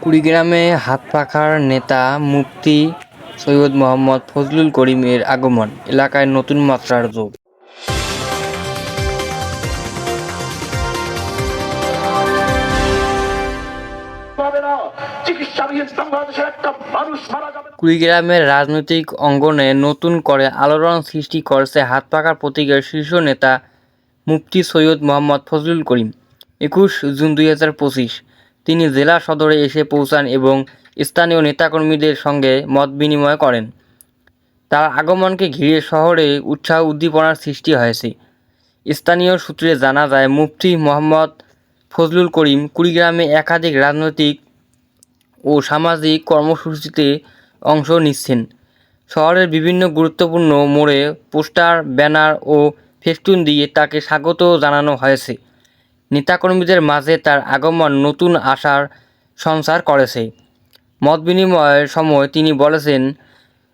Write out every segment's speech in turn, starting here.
কুড়িগ্রামে হাতপাখার নেতা মুফতি সৈয়দ মোহাম্মদ ফজলুল করিমের আগমন এলাকায় নতুন মাত্রার যোগ। কুড়িগ্রামের রাজনৈতিক অঙ্গনে নতুন করে আলোড়ন সৃষ্টি করেছে হাতপাখার প্রতীকের শীর্ষ নেতা মুফতি সৈয়দ মোহাম্মদ ফজলুল করিম। 21 জুন 2025 তিনি জেলা সদরে এসে পৌঁছান এবং স্থানীয় নেতাকর্মীদের সঙ্গে মত বিনিময় করেন। তার আগমনকে ঘিরে শহরে উৎসাহ উদ্দীপনার সৃষ্টি হয়েছে। স্থানীয় সূত্রে জানা যায়, মুফতি মোহাম্মদ ফজলুল করিম কুড়িগ্রামে একাধিক রাজনৈতিক ও সামাজিক কর্মসূচিতে অংশ নিচ্ছেন। শহরের বিভিন্ন গুরুত্বপূর্ণ মোড়ে পোস্টার, ব্যানার ও ফেস্টুন দিয়ে তাকে স্বাগত জানানো হয়েছে। নেতাকর্মীদের মাঝে তার আগমন নতুন আশার সঞ্চার করেছে। মত বিনিময়ের সময় তিনি বলেছেন,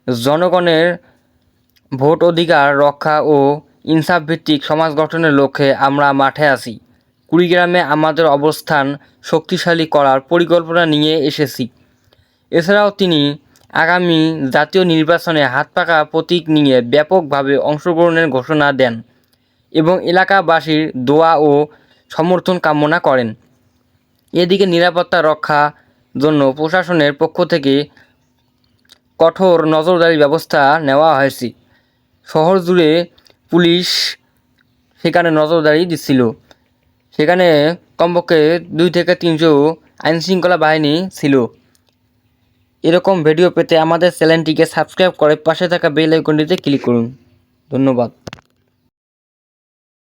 জনগণের ভোট অধিকার রক্ষা ও ইনসাফভিত্তিক সমাজ গঠনের লক্ষ্যে আমরা মাঠে আছি। কুড়িগ্রামে আমাদের অবস্থান শক্তিশালী করার পরিকল্পনা নিয়ে এসেছি। এছাড়াও তিনি আগামী জাতীয় নির্বাচনে হাতপাখা প্রতীক নিয়ে ব্যাপকভাবে অংশগ্রহণের ঘোষণা দেন এবং এলাকাবাসীর দোয়া ও সমর্থন কামনা করেন। এদিকে নিরাপত্তা রক্ষার জন্য প্রশাসনের পক্ষ থেকে কঠোর নজরদারি ব্যবস্থা নেওয়া হয়েছে। শহর জুড়ে পুলিশ সেখানে নজরদারি দিচ্ছিল। সেখানে কমপক্ষে 2 থেকে 300 আইনশৃঙ্খলা বাহিনী ছিল। এরকম ভিডিও পেতে আমাদের চ্যানেলটিকে সাবস্ক্রাইব করে পাশে থাকা বেল আইকনটিতে ক্লিক করুন। ধন্যবাদ।